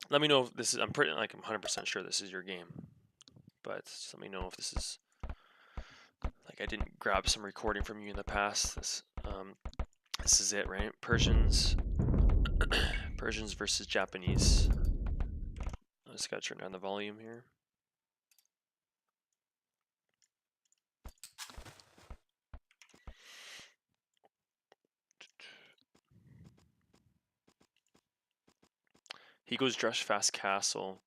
Let me know if this is. I'm 100% sure this is your game, but just let me know if this is like I didn't grab some recording from you in the past. This is it, right? Persians versus Japanese. I just gotta turn down the volume here. He goes Drush fast castle,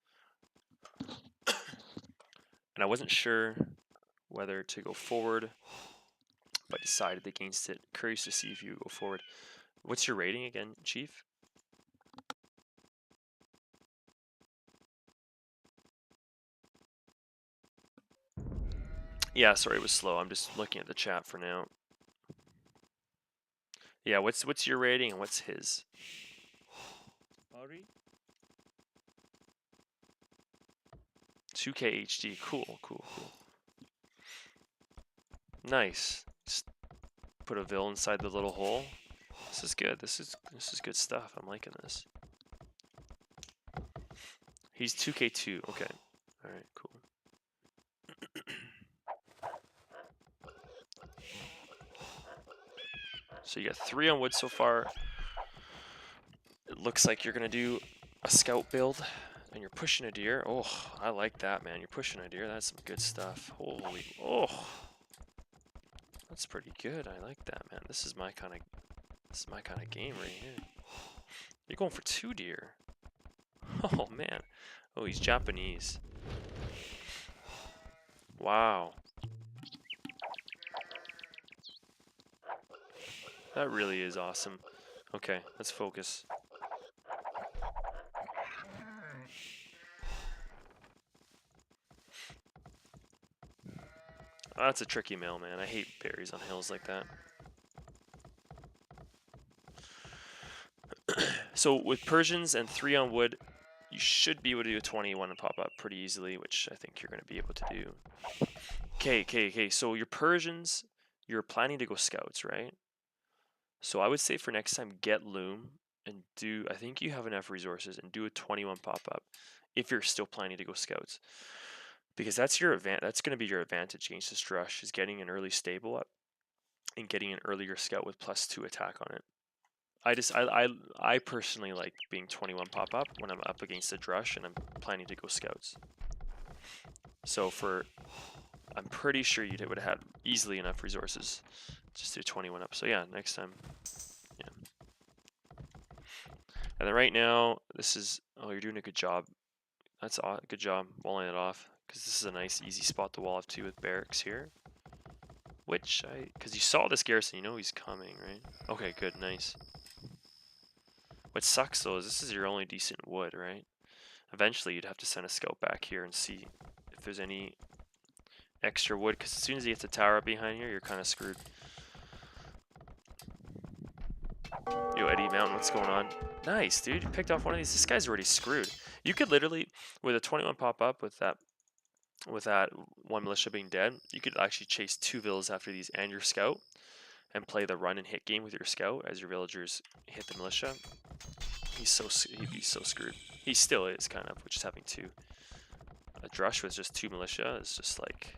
and I wasn't sure whether to go forward, but decided against it. Curious to see if you go forward. What's your rating again, Chief? Yeah, sorry, it was slow. I'm just looking at the chat for now. Yeah, what's your rating and what's his? Sorry? 2K HD. Cool. Nice. Just put a Vil inside the little hole. This is good. This is good stuff. I'm liking this. He's 2K2. Okay. All right. Cool. So you got 3 on wood so far. It looks like you're gonna do a scout build, and you're pushing a deer. Oh, I like that, man. You're pushing a deer. That's some good stuff. Holy, oh, that's pretty good. I like that, man. This is my kind of game right here. You're going for 2 deer. Oh man. Oh, he's Japanese. Wow. That really is awesome. Okay, let's focus. Oh, that's a tricky mill, man. I hate berries on hills like that. So with Persians and 3 on wood, you should be able to do a 21 and pop up pretty easily, which I think you're going to be able to do. Okay. So your Persians, you're planning to go scouts, right? So I would say for next time, get loom and do. I think you have enough resources and do a 21 pop up if you're still planning to go scouts, because that's your That's going to be your advantage against this Drush, is getting an early stable up and getting an earlier scout with +2 attack on it. I personally like being 21 pop up when I'm up against a Drush and I'm planning to go scouts. So I'm pretty sure you would have had easily enough resources just to do 21 up. So yeah, next time, yeah. And then right now, oh, you're doing a good job. That's a good job walling it off, because this is a nice easy spot to wall off too with barracks here. Because you saw this garrison, you know he's coming, right? Okay, good, nice. What sucks though is this is your only decent wood, right? Eventually you'd have to send a scout back here and see if there's any extra wood, because as soon as he gets a tower up behind here, you're kind of screwed. Yo, Eddie Mountain, what's going on? Nice, dude. You picked off one of these. This guy's already screwed. You could literally, with a 21 pop up with that 1 militia being dead, you could actually chase 2 villas after these and your scout and play the run and hit game with your scout as your villagers hit the militia. He'd be so screwed. He still is kind of, which is having 2. A Drush with just 2 militia is just like,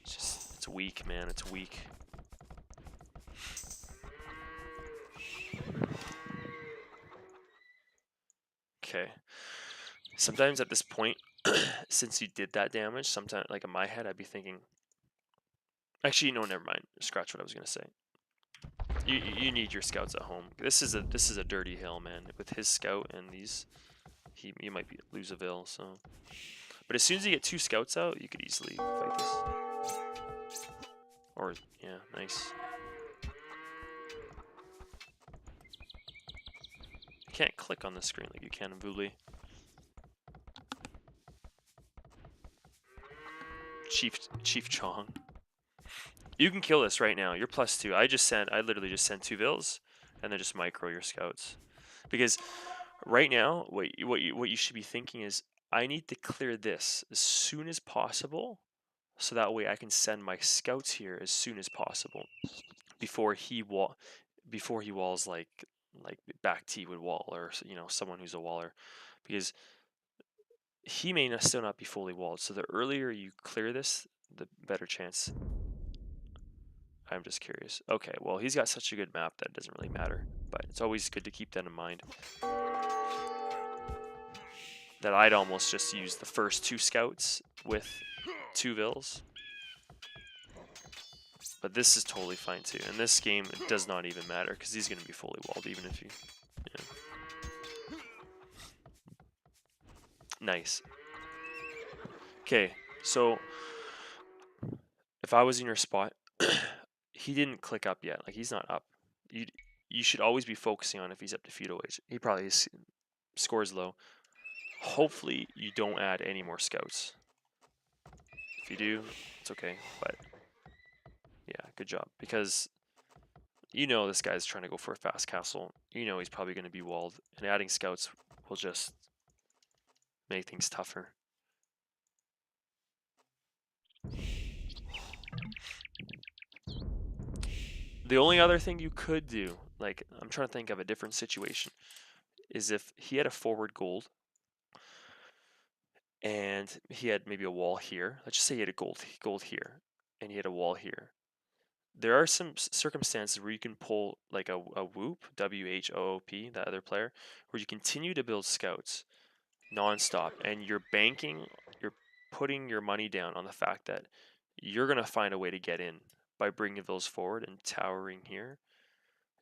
it's weak, man. It's weak. Okay. Sometimes at this point, since you did that damage, sometimes like in my head, I'd be thinking, actually, no, never mind. Scratch what I was gonna say. You need your scouts at home. This is a dirty hill, man. With his scout and these, you might lose a Vil. So, but as soon as you get 2 scouts out, you could easily fight this. Or yeah, nice. You can't click on the screen like you can in Vuli. Chief Chong. You can kill this right now. You're +2. I literally just sent 2 Vils, and then just micro your scouts. Because right now, what you should be thinking is, I need to clear this as soon as possible, so that way I can send my scouts here as soon as possible, before he walls like like back T would wall, or someone who's a waller, because he may still not be fully walled. So the earlier you clear this, the better chance. I'm just curious. Okay, well, he's got such a good map that it doesn't really matter, but it's always good to keep that in mind. That I'd almost just use the first 2 scouts with 2 vills. But this is totally fine too. In this game, it does not even matter because he's going to be fully walled even if you... Yeah. Nice. Okay, so if I was in your spot, he didn't click up yet. Like, he's not up. You should always be focusing on if he's up to feudal wage. He probably scores low. Hopefully you don't add any more scouts. If you do, it's okay, but yeah, good job. Because this guy's trying to go for a fast castle. He's probably going to be walled, and adding scouts will just make things tougher. The only other thing you could do, like, I'm trying to think of a different situation, is if he had a forward gold and he had maybe a wall here. Let's just say he had a gold here and he had a wall here. There are some circumstances where you can pull like a Whoop, W-H-O-O-P, that other player, where you continue to build scouts nonstop, and you're putting your money down on the fact that you're going to find a way to get in by bringing those forward and towering here,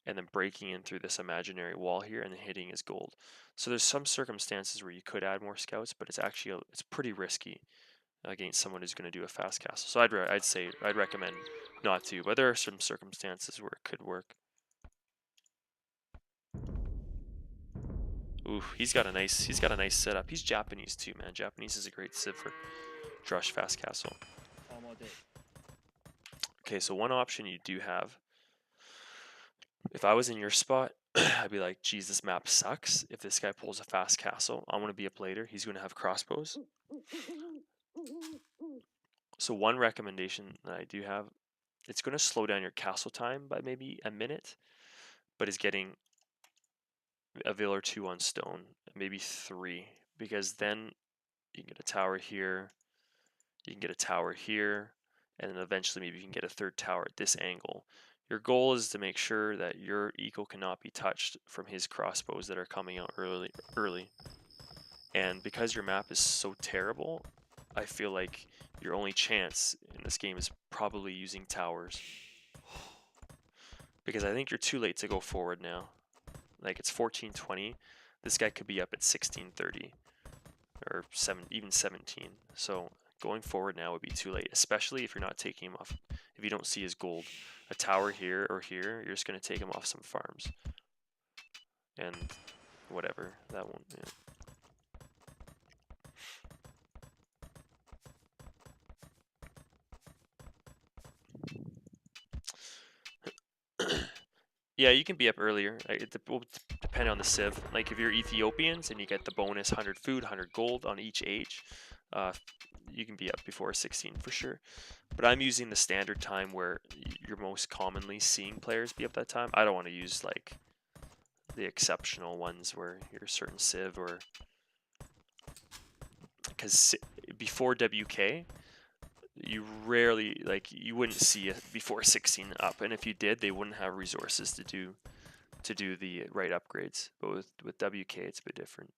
and then breaking in through this imaginary wall here and then hitting his gold. So there's some circumstances where you could add more scouts, but it's actually it's pretty risky against someone who's going to do a fast castle. So I'd recommend not to, but there are some circumstances where it could work. Ooh, he's got a nice setup. He's Japanese too, man. Japanese is a great civ for Drush fast castle. Okay, so one option you do have, if I was in your spot, I'd be like, geez, this map sucks. If this guy pulls a fast castle, I'm going to be up later. He's going to have crossbows. So one recommendation that I do have, it's going to slow down your castle time by maybe a minute, but is getting a vill or 2 on stone, maybe 3, because then you can get a tower here, you can get a tower here, and then eventually maybe you can get a 3rd tower at this angle. Your goal is to make sure that your eco cannot be touched from his crossbows that are coming out early. And because your map is so terrible, I feel like your only chance in this game is probably using towers. Because I think you're too late to go forward now. Like, it's 14:20. This guy could be up at 16:30 or even 17. So going forward now would be too late, especially if you're not taking him off. If you don't see his gold, a tower here or here, you're just going to take him off some farms. And whatever, that won't... Yeah. Yeah, you can be up earlier. It will depend on the civ. Like, if you're Ethiopians and you get the bonus 100 food, 100 gold on each age, you can be up before 16 for sure. But I'm using the standard time where you're most commonly seeing players be up that time. I don't want to use like the exceptional ones where you're a certain civ, or because before WK, you rarely, like, you wouldn't see it before 16 up, and if you did, they wouldn't have resources to do the right upgrades. But with WK, it's a bit different.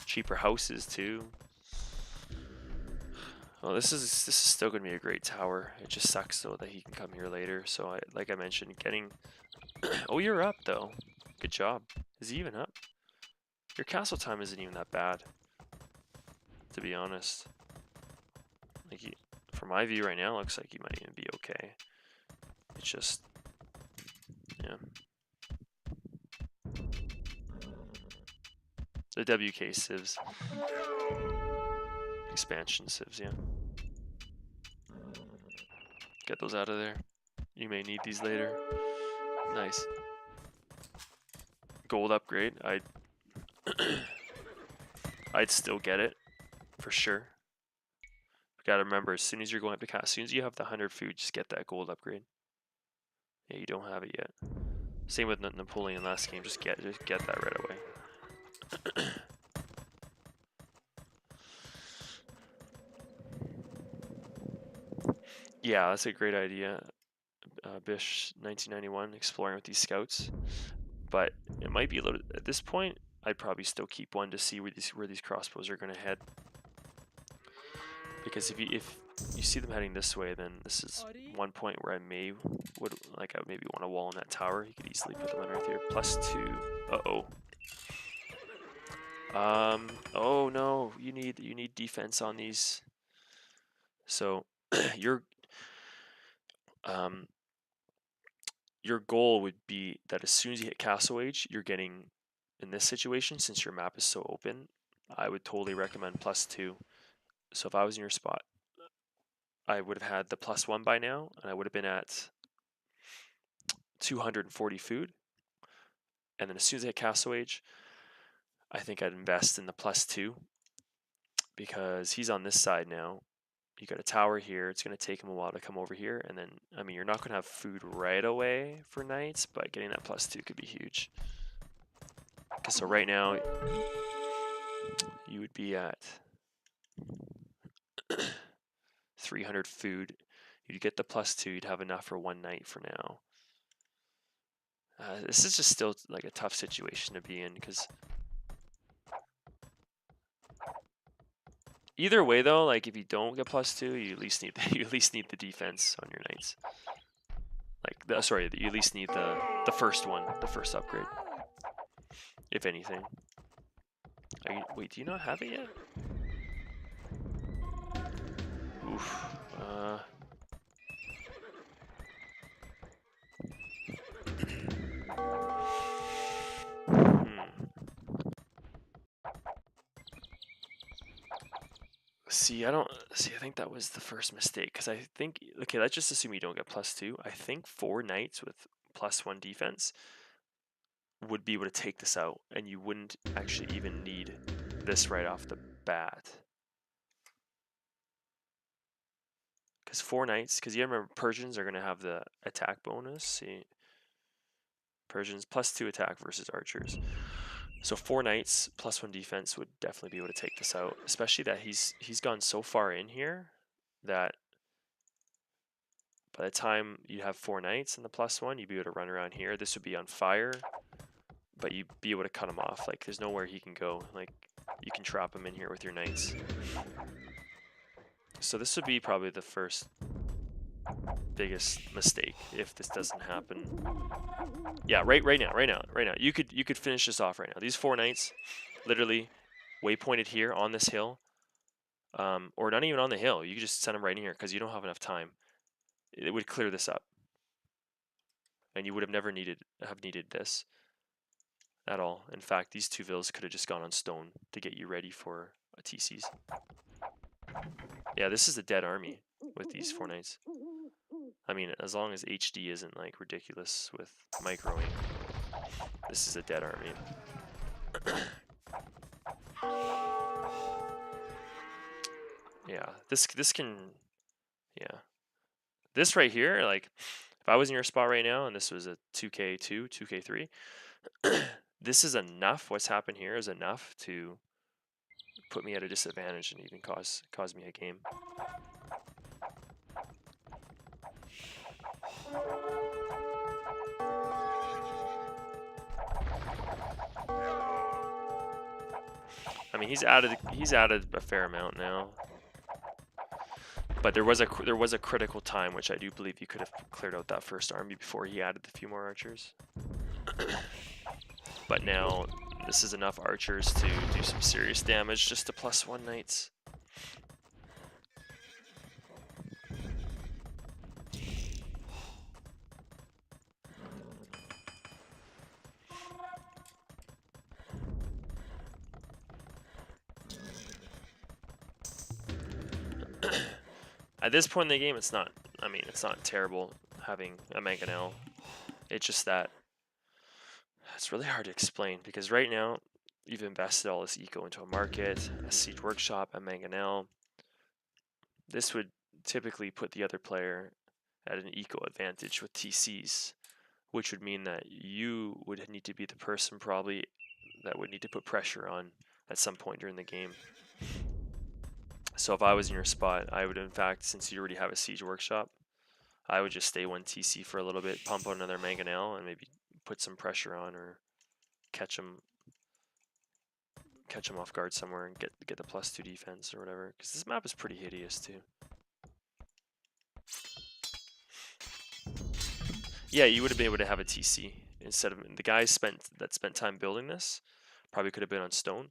Cheaper houses too. Well, this is still gonna be a great tower. It just sucks though that he can come here later. So like I mentioned, getting oh, you're up though. Good job. Is he even up? Your castle time isn't even that bad, to be honest. Like, from my view right now, it looks like you might even be okay. It's just, yeah. The WK civs. Expansion civs, yeah. Get those out of there. You may need these later. Nice. Gold upgrade. I'd still get it, for sure. Gotta remember, as soon as you're going up to cast, as soon as you have the 100 food, just get that gold upgrade. Yeah, you don't have it yet. Same with Napoleon last game, just get that right away. Yeah, that's a great idea. Bish 1991 exploring with these scouts, but it might be a little. At this point, I'd probably still keep one to see where these crossbows are going to head. Because if you see them heading this way, then this is one point where I maybe want to wall in that tower. You could easily put them underneath here. +2. Oh no, you need defense on these. So your goal would be that as soon as you hit Castle Age, you're getting, in this situation, since your map is so open, I would totally recommend +2. So if I was in your spot, I would have had the +1 by now, and I would have been at 240 food. And then as soon as I hit Castle Age, I think I'd invest in the +2 because he's on this side now. You got a tower here. It's going to take him a while to come over here. And then, I mean, you're not going to have food right away for knights, but getting that +2 could be huge. Because so right now, you would be at 300 food. You'd get the +2. You'd have enough for one knight for now. This is just still like a tough situation to be in because either way though, like if you don't get +2, you at least need the defense on your knights. Like sorry, you at least need the first one, the first upgrade, if anything. Wait, do you not have it yet? Oof. I think that was the first mistake because I think, okay, let's just assume you don't get +2. I think 4 knights with +1 defense would be able to take this out, and you wouldn't actually even need this right off the bat. Because 4 knights, because you remember Persians are going to have the attack bonus. See, Persians +2 attack versus archers. So 4 knights +1 defense would definitely be able to take this out, especially that he's gone so far in here that by the time you have 4 knights and the +1, you'd be able to run around here. This would be on fire, but you'd be able to cut him off. Like there's nowhere he can go. Like you can trap him in here with your knights. So this would be probably the first biggest mistake if this doesn't happen. Yeah, right now. You could finish this off right now. These 4 knights, literally, waypointed here on this hill, or not even on the hill. You could just send them right in here because you don't have enough time. It would clear this up, and you would have never needed this at all. In fact, these 2 villas could have just gone on stone to get you ready for a TCs. Yeah, this is a dead army with these 4 knights. I mean, as long as HD isn't like ridiculous with microing, this is a dead army. Yeah, this can, yeah. This right here, like, if I was in your spot right now and this was a 2K2, 2K3, this is enough. What's happened here is enough to put me at a disadvantage and even cause me a game. I mean, he's added a fair amount now, but there was a critical time, which I do believe you could have cleared out that first army before he added a few more archers. But now this is enough archers to do some serious damage just to +1 knights. At this point in the game, it's not, I mean, it's not terrible having a mangonel. It's just that it's really hard to explain because right now you've invested all this eco into a market, a siege workshop, a mangonel. this would typically put the other player at an eco advantage with TCs, which would mean that you would need to be the person probably that would need to put pressure on at some point during the game. So if I was in your spot, I would in fact, since you already have a Siege Workshop, I would just stay 1 TC for a little bit, pump out another Mangonel, and maybe put some pressure on or catch him off guard somewhere and get the +2 defense or whatever. Because this map is pretty hideous too. Yeah, you would have been able to have a TC instead of the guys spent time building this. Probably could have been on stone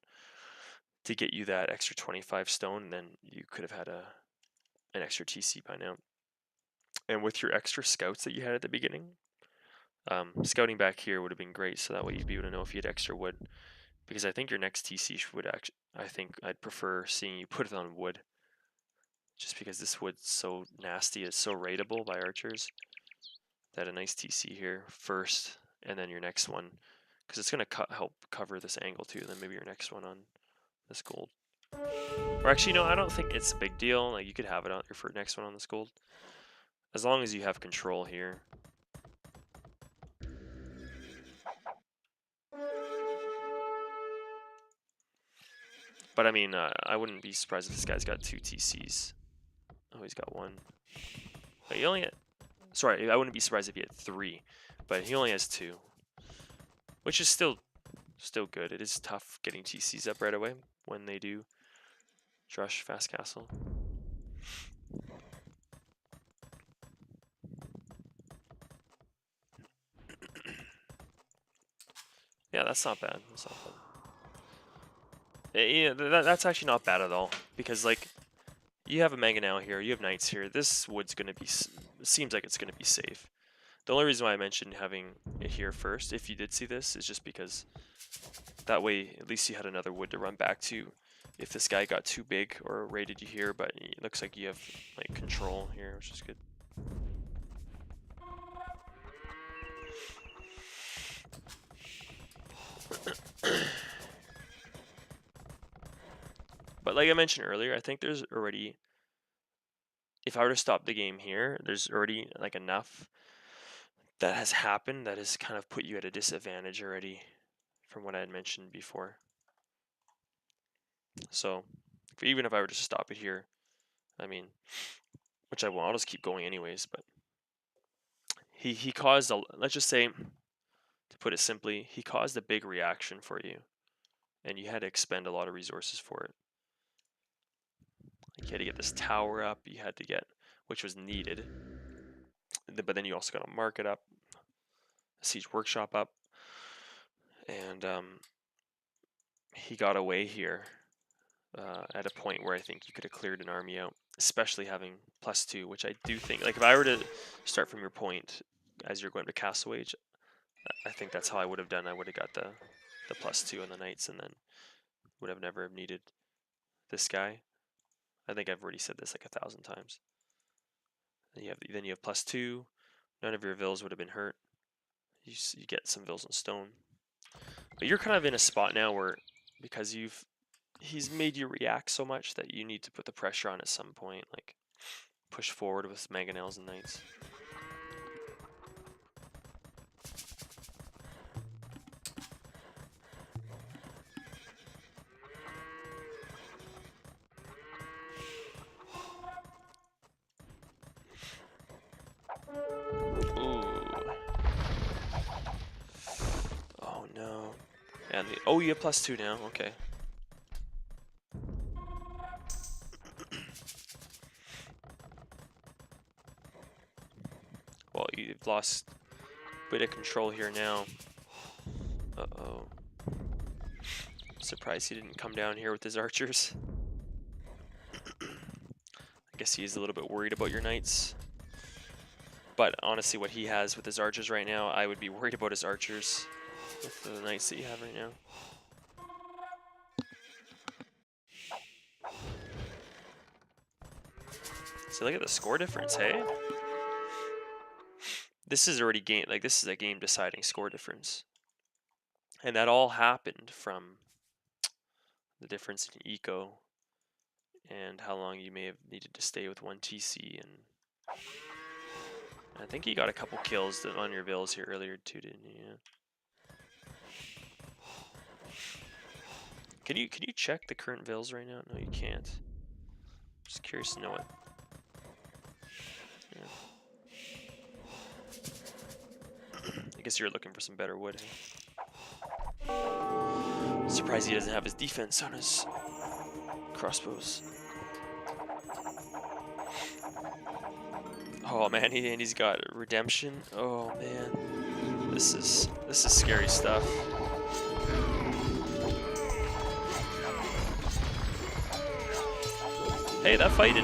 to get you that extra 25 stone, and then you could have had an extra TC by now. And with your extra scouts that you had at the beginning, scouting back here would have been great, so that way you'd be able to know if you had extra wood. Because I think your next TC would actually, I think I'd prefer seeing you put it on wood. Just because this wood's so nasty, it's so raidable by archers, that a nice TC here first, and then your next one, because it's going to help cover this angle too, then maybe your next one on this gold. Or actually, no, I don't think it's a big deal. Like, you could have it on your next one on this gold, as long as you have control here. But I mean, I wouldn't be surprised if this guy's got 2 TCs. Oh, he's got 1. But he only had, sorry, I wouldn't be surprised if he had 3, but he only has 2, which is still good. It is tough getting TCs up right away when they do Drush Fast Castle. Yeah, that's not bad. That's not bad. Yeah, that's actually not bad at all, because like, you have a Mangonel here, you have Knights here. This wood's gonna be, seems like it's gonna be safe. The only reason why I mentioned having it here first, if you did see this, is just because that way at least you had another wood to run back to if this guy got too big or raided you here. But it looks like you have like control here, which is good. But like I mentioned earlier, I think there's already, if I were to stop the game here, there's already like enough that has happened that has kind of put you at a disadvantage already from what I had mentioned before. So even if I were to stop it here, I mean, which I won't, I'll just keep going anyways, but he caused a, let's just say, to put it simply, he caused a big reaction for you, and you had to expend a lot of resources for it. Like, you had to get this tower up, you had to get, which was needed, but then you also got to mark it up, a siege workshop up, and he got away here at a point where I think you could have cleared an army out, especially having +2, which I do think, like if I were to start from your point as you're going to Castle Age, I think that's how I would have done. I would have got the +2 on the Knights, and then would have never needed this guy. I think I've already said this like 1,000 times. Then you have +2. None of your vills would have been hurt. You get some vills on stone. But you're kind of in a spot now where, because he's made you react so much that you need to put the pressure on at some point, like push forward with Mangonels and Knights. Oh no. And oh, you have +2 now. Okay. Well, you've lost a bit of control here now. Uh-oh. Surprised he didn't come down here with his archers. I guess he's a little bit worried about your Knights. But honestly, what he has with his archers right now, I would be worried about his archers with the Knights that you have right now. So look at the score difference, hey? This is already game, like this is a game deciding score difference. And that all happened from the difference in eco and how long you may have needed to stay with one TC. And I think you got a couple kills on your vills here earlier too, didn't you? Yeah. Can you check the current vills right now? No, you can't. Just curious to know it. Yeah. I guess you're looking for some better wood. Huh? Surprised he doesn't have his defense on his crossbows. Oh man, and he's got redemption. Oh man, this is scary stuff. Hey, that fight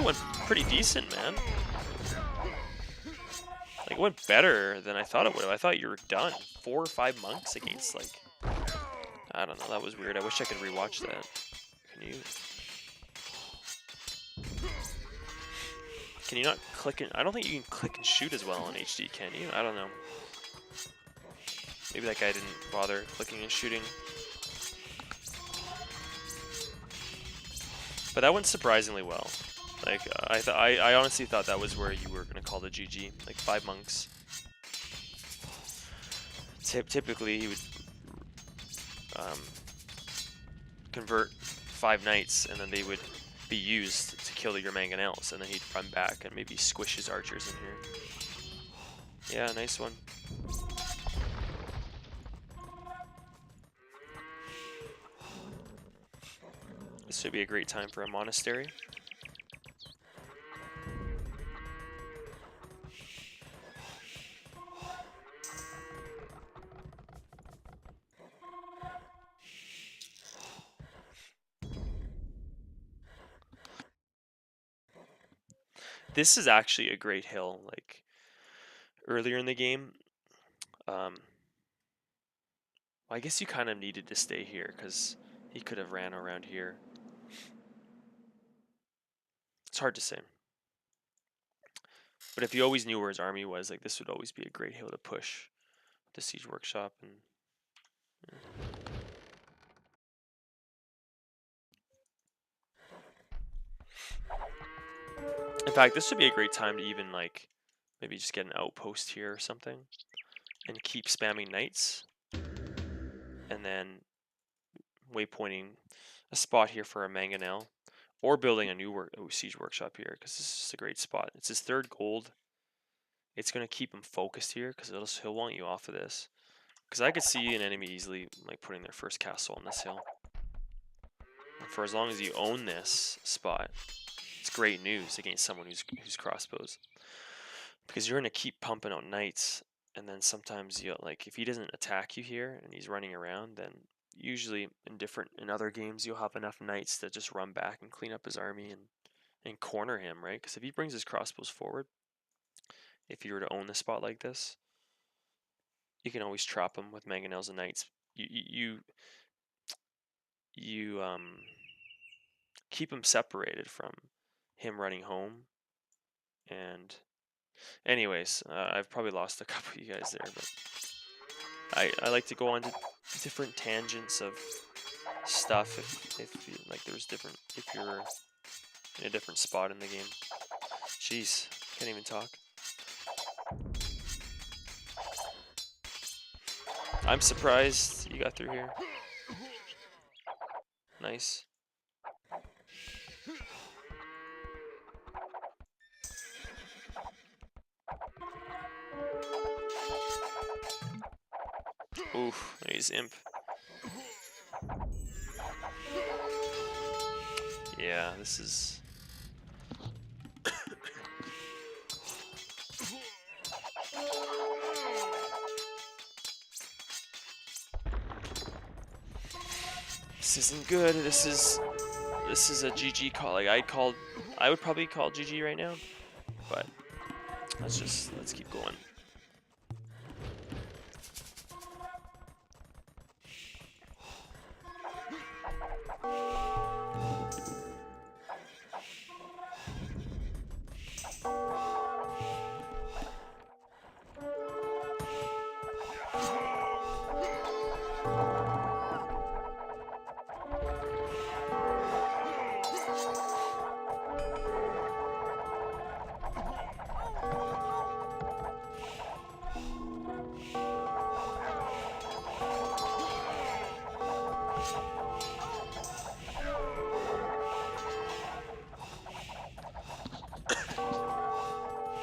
went pretty decent, man. Like, it went better than I thought it would have. I thought you were done. 4 or 5 monks against, like, I don't know. That was weird. I wish I could rewatch that. Can you not click and... I don't think you can click and shoot as well on HD, can you? I don't know. Maybe that guy didn't bother clicking and shooting. But that went surprisingly well. Like, I honestly thought that was where you were going to call the GG. Like, 5 monks. Typically, he would convert 5 knights, and then they would be used to kill your mangonels, and then he'd run back and maybe squish his archers in here. Yeah, nice one. This would be a great time for a monastery. This is actually a great hill. Like, earlier in the game, I guess you kind of needed to stay here because he could have ran around here. It's hard to say. But if you always knew where his army was, like, this would always be a great hill to push the siege workshop. And yeah. In fact, this would be a great time to even, like, maybe just get an outpost here or something and keep spamming knights, and then waypointing a spot here for a mangonel, or building a new siege workshop here, because this is just a great spot. It's his 3rd gold. It's going to keep him focused here because he'll want you off of this. Because I could see an enemy easily, like, putting their first castle on this hill. And for as long as you own this spot, it's great news against someone who's crossbows. Because you're going to keep pumping out knights, and then sometimes you'll, like, if he doesn't attack you here and he's running around, then usually in other games you'll have enough knights to just run back and clean up his army and corner him, right? Because if he brings his crossbows forward, if you were to own the spot like this, you can always trap him with mangonels and knights. You keep him separated from him running home. And anyways, I've probably lost a couple of you guys there, but I like to go on to different tangents of stuff if you, like, there's different, if you're in a different spot in the game. Jeez, can't even talk. I'm surprised you got through here. Nice. Oof, he's imp. Yeah, this is... This isn't good. This is a GG call. Like, I would probably call GG right now, but let's keep going.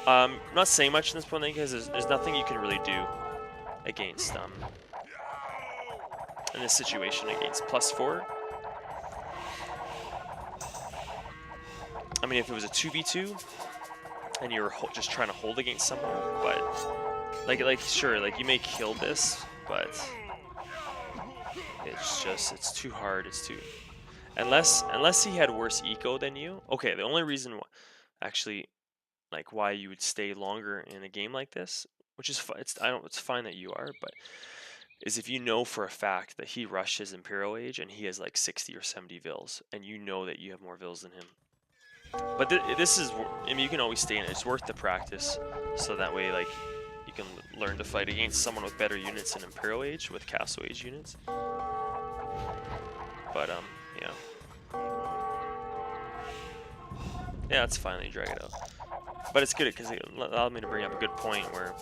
I'm not saying much in this point because there's nothing you can really do against in this situation against +4. I mean, if it was a 2v2 and you were just trying to hold against someone, but like sure, like you may kill this, but it's too hard. It's too unless he had worse eco than you. Okay, the only reason actually like why you would stay longer in a game like this, which is it's fine that you are, but is if you know for a fact that he rushed his Imperial Age and he has like 60 or 70 vills, and you know that you have more vills than him. But this is, I mean, you can always stay in it. It's worth the practice, so that way, like, you can learn to fight against someone with better units in Imperial Age with Castle Age units. But yeah, it's fine that you drag it out. But it's good because it allowed me to bring up a good point where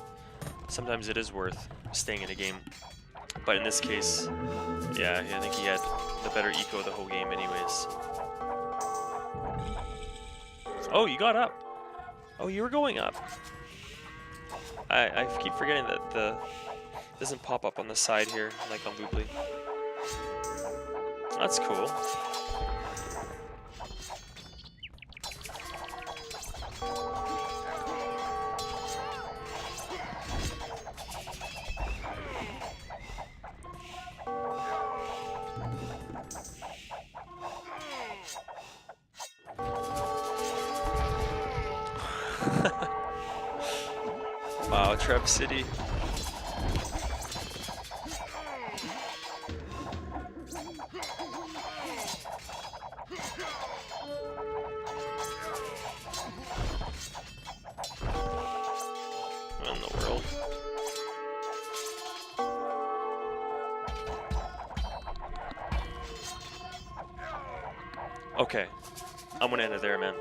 sometimes it is worth staying in a game. But in this case, yeah, I think he had the better eco the whole game anyways. Oh, you got up. Oh, you were going up. I keep forgetting that the doesn't pop up on the side here like on Boobly. That's cool. Wow, Trev City. What in the world? Okay, I'm gonna end it there, man.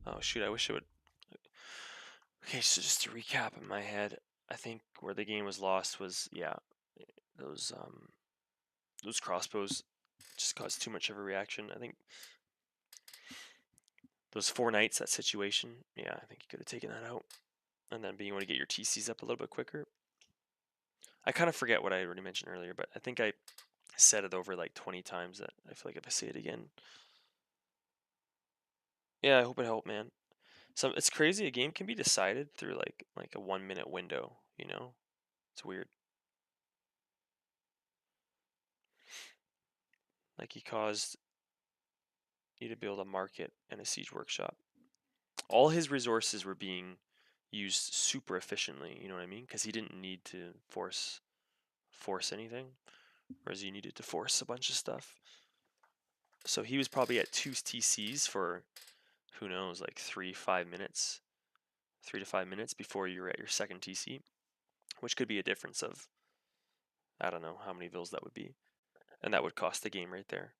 Oh shoot, I wish it would. Okay, so just to recap in my head, I think where the game was lost was, yeah, those crossbows just caused too much of a reaction. I think those 4 knights, that situation, yeah, I think you could have taken that out. And then being able to get your TCs up a little bit quicker. I kind of forget what I already mentioned earlier, but I think I said it over like 20 times that I feel like if I say it again. Yeah, I hope it helped, man. So it's crazy. A game can be decided through like a 1-minute window, you know? It's weird. Like he caused you to build a market and a siege workshop. All his resources were being used super efficiently, you know what I mean? Because he didn't need to force anything, whereas you needed to force a bunch of stuff. So he was probably at 2 TCs for, who knows, like 3 to 5 minutes before you're at your second TC, which could be a difference of, I don't know how many vills that would be, and that would cost the game right there.